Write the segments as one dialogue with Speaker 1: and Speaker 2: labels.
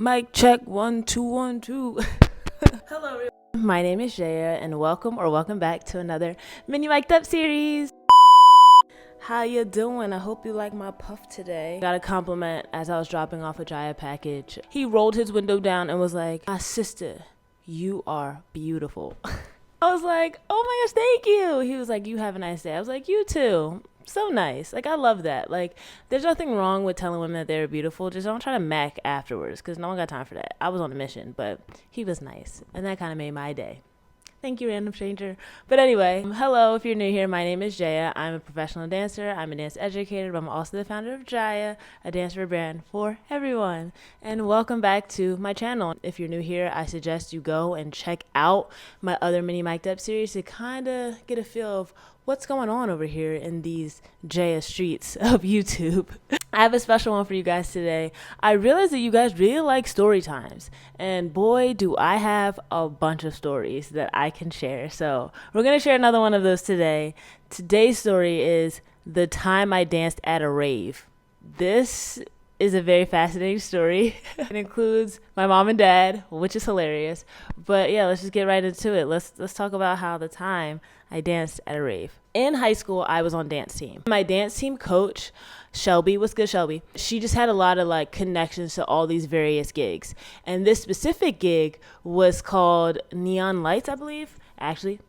Speaker 1: Mic check 1 2 1 2. Hello everyone. My name is Jaya and welcome back to another mini mic'd up series. How you doing? I hope you like my puff today. Got a compliment as I was dropping off a Jaya package. He rolled his window down and was like, "My sister, you are beautiful." I was like, "Oh my gosh, thank you." He was like, "You have a nice day." I was like, "You too." So nice. Like, I love that. Like, there's nothing wrong with telling women that they're beautiful. Just don't try to mac afterwards, because no one got time for that. I was on a mission, but he was nice, and that kind of made my day. Thank you, random stranger. But anyway, hello, if you're new here, my name is Jaya. I'm a professional dancer. I'm a dance educator, but I'm also the founder of Jaya, a dancer brand for everyone. And welcome back to my channel. If you're new here, I suggest you go and check out my other mini mic'd up series to kind of get a feel of what's going on over here in these Jaya streets of YouTube. I have a special one for you guys today. I realized that you guys really like story times, and boy, do I have a bunch of stories that I can share. So we're going to share another one of those today. Today's story is the time I danced at a rave. This is a very fascinating story. It includes my mom and dad, which is hilarious. But yeah, let's just get right into it. Let's talk about how the time I danced at a rave. In high school, I was on dance team. My dance team coach, Shelby, what's good, Shelby? She just had a lot of like connections to all these various gigs. And this specific gig was called Neon Lights, I believe. Actually,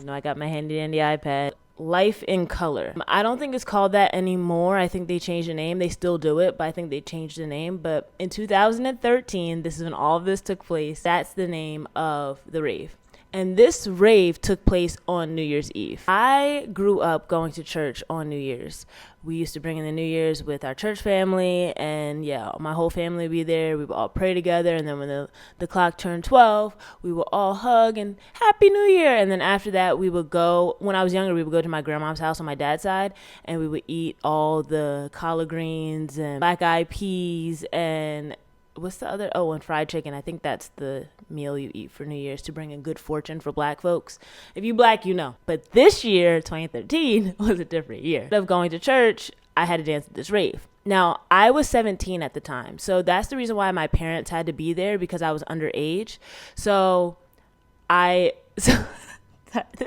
Speaker 1: I got my handy dandy iPad. Life in Color. I don't think it's called that anymore. I think they changed the name. They still do it, but I think they changed the name. But in 2013, this is when all of this took place. That's the name of the rave. And this rave took place on New Year's Eve. I grew up going to church on New Year's. We used to bring in the New Year's with our church family, and yeah, my whole family would be there. We would all pray together, and then when the clock turned 12, we would all hug and Happy New Year. And then after that, we would go, when I was younger, we would go to my grandma's house on my dad's side, and we would eat all the collard greens and black-eyed peas and what's the other? Oh, and fried chicken. I think that's the meal you eat for New Year's to bring in good fortune for black folks. If you black, you know. But this year, 2013, was a different year. Instead of going to church, I had to dance at this rave. Now, I was 17 at the time. So that's the reason why my parents had to be there, because I was underage. So this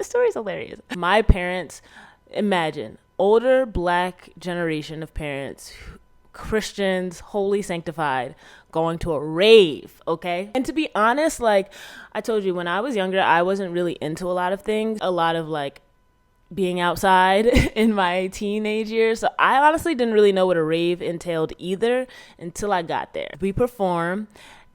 Speaker 1: story is hilarious. My parents, imagine, older black generation of parents, Christians, holy sanctified, going to a rave, okay? And to be honest, like I told you, when I was younger, I wasn't really into a lot of things, a lot of like being outside in my teenage years. So I honestly didn't really know what a rave entailed either until I got there. We perform,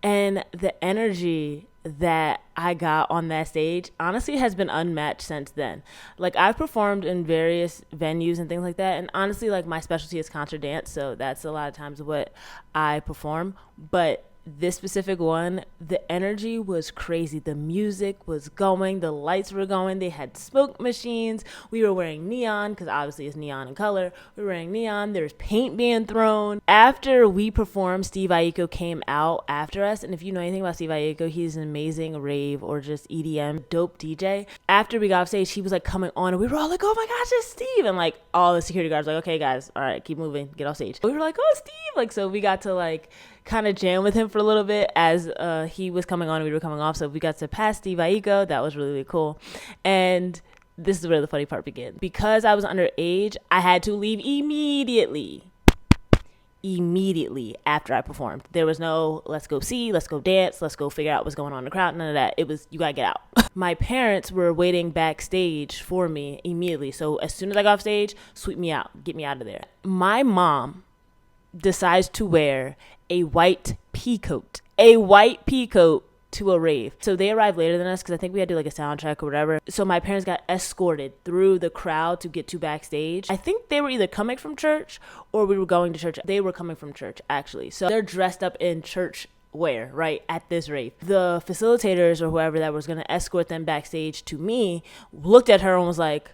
Speaker 1: and the energy that I got on that stage honestly has been unmatched since then. Like, I've performed in various venues and things like that, and honestly, like, my specialty is concert dance, so that's a lot of times what I perform. But this specific one, the energy was crazy. The music was going, the lights were going, they had smoke machines, we were wearing neon, because obviously it's neon in color. We were wearing neon, there was paint being thrown. After we performed, Steve Aiko came out after us, and if you know anything about Steve Aiko, he's an amazing rave or just EDM dope DJ. After we got off stage, he was like coming on, and we were all like, "Oh my gosh, it's Steve!" And like all the security guards were like, "Okay guys, all right, keep moving, get off stage." We were like, "Oh, Steve!" Like, so we got to like kind of jam with him for a little bit as he was coming on and we were coming off. So we got to pass Steve Aiko. That was really, really cool. And this is where the funny part begins. Because I was underage, I had to leave immediately after I performed. There was no, let's go see, let's go dance, let's go figure out what's going on in the crowd. None of that. It was, you gotta get out. My parents were waiting backstage for me immediately. So as soon as I got off stage, sweep me out, get me out of there. My mom decides to wear a white pea coat to a rave. So they arrived later than us, because I think we had to do like a sound check or whatever. So my parents got escorted through the crowd to get to backstage. I think they were either coming from church or we were going to church. They were coming from church, actually. So they're dressed up in church wear, right, at this rave. The facilitators or whoever that was going to escort them backstage to me looked at her and was like,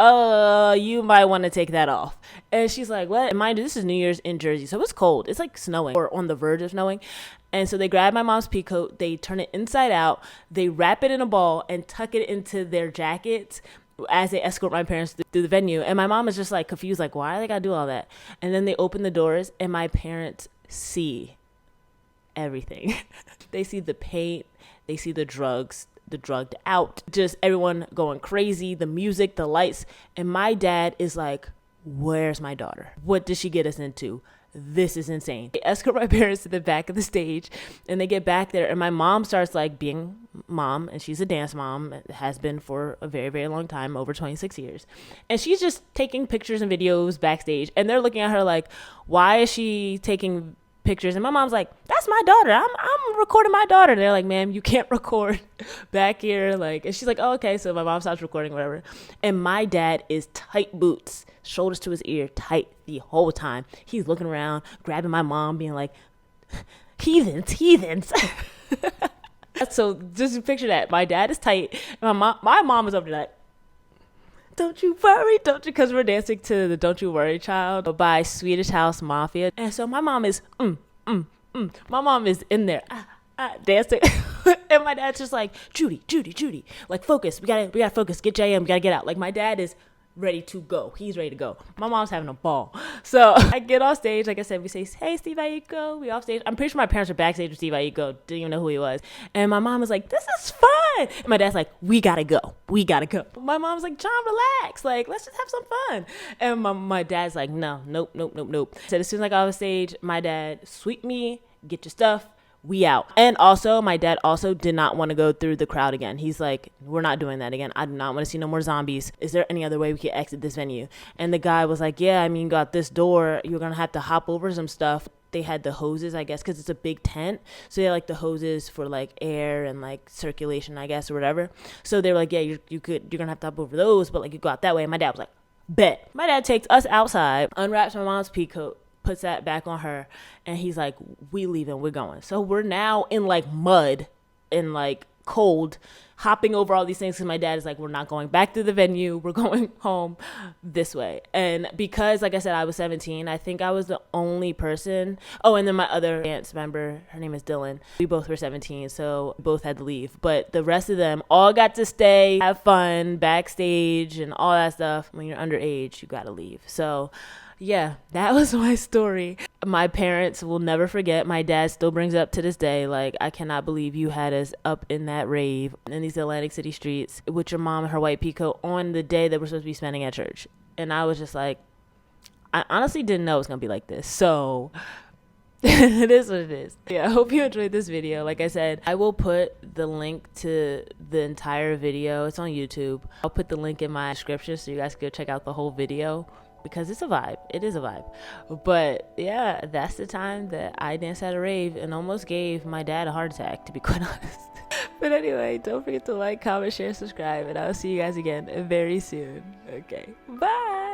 Speaker 1: you might want to take that off. And she's like, what? And mind you, this is New Year's in Jersey, so it's cold. It's like snowing or on the verge of snowing. And so they grab my mom's pea coat, they turn it inside out, they wrap it in a ball and tuck it into their jackets as they escort my parents through the venue. And my mom is just like confused, like, why they gotta do all that? And then they open the doors and my parents see everything. They see the paint, they see the drugs, the drugged out, just everyone going crazy, the music, the lights. And my dad is like, where's my daughter? What did she get us into? This is insane. They escort my parents to the back of the stage, and they get back there, and my mom starts like being mom, and she's a dance mom, has been for a very, very long time, over 26 years. And she's just taking pictures and videos backstage, and they're looking at her like, why is she taking pictures? And my mom's like, that's my daughter. I'm recording my daughter. And they're like, ma'am, you can't record back here. Like, and she's like, oh, okay. So my mom stops recording, whatever. And my dad is tight boots, shoulders to his ear, tight the whole time. He's looking around, grabbing my mom, being like, heathens. So just picture that. My dad is tight. And my mom is over there like, don't you worry, don't you, because we're dancing to the Don't You Worry Child by Swedish House Mafia. And so my mom is, my mom is in there, dancing. And my dad's just like, Judy, like, focus, we gotta focus, get JM, we gotta get out. Like, my dad is ready to go. He's ready to go. My mom's having a ball. So I get off stage. Like I said, we say, hey, Steve Aiko. We off stage. I'm pretty sure my parents were backstage with Steve Aiko. Didn't even know who he was. And my mom was like, this is fun. And my dad's like, we gotta go. But my mom's like, John, relax. Like, let's just have some fun. And my dad's like, nope. So as soon as I got off stage, my dad, sweep me, get your stuff. We out. And also, my dad also did not want to go through the crowd again. He's like, we're not doing that again. I do not want to see no more zombies. Is there any other way we can exit this venue? And the guy was like, yeah, I mean, you got this door. You're going to have to hop over some stuff. They had the hoses, I guess, because it's a big tent. So they had like the hoses for like air and like circulation, I guess, or whatever. So they were like, yeah, you're going to have to hop over those, but like you go out that way. And my dad was like, bet. My dad takes us outside, unwraps my mom's pea coat, puts that back on her, and he's like, we leaving, we're going. So we're now in like mud and like cold, hopping over all these things, because my dad is like, we're not going back to the venue, we're going home this way. And because, like I said, I was 17, I think I was the only person. Oh, and then my other aunt's member, her name is Dylan, we both were 17, so both had to leave. But the rest of them all got to stay, have fun backstage and all that stuff. When you're underage, you gotta leave. So yeah, that was my story. My parents will never forget. My dad still brings it up to this day. Like, I cannot believe you had us up in that rave in these Atlantic City streets with your mom and her white peacoat on the day that we're supposed to be spending at church. And I was just like, I honestly didn't know it was going to be like this. So it is what it is. Yeah, I hope you enjoyed this video. Like I said, I will put the link to the entire video. It's on YouTube. I'll put the link in my description so you guys can go check out the whole video, because it's a vibe. It is a vibe. But yeah, that's the time that I danced at a rave and almost gave my dad a heart attack, to be quite honest. But anyway, don't forget to like, comment, share, subscribe, and I'll see you guys again very soon. Okay, bye.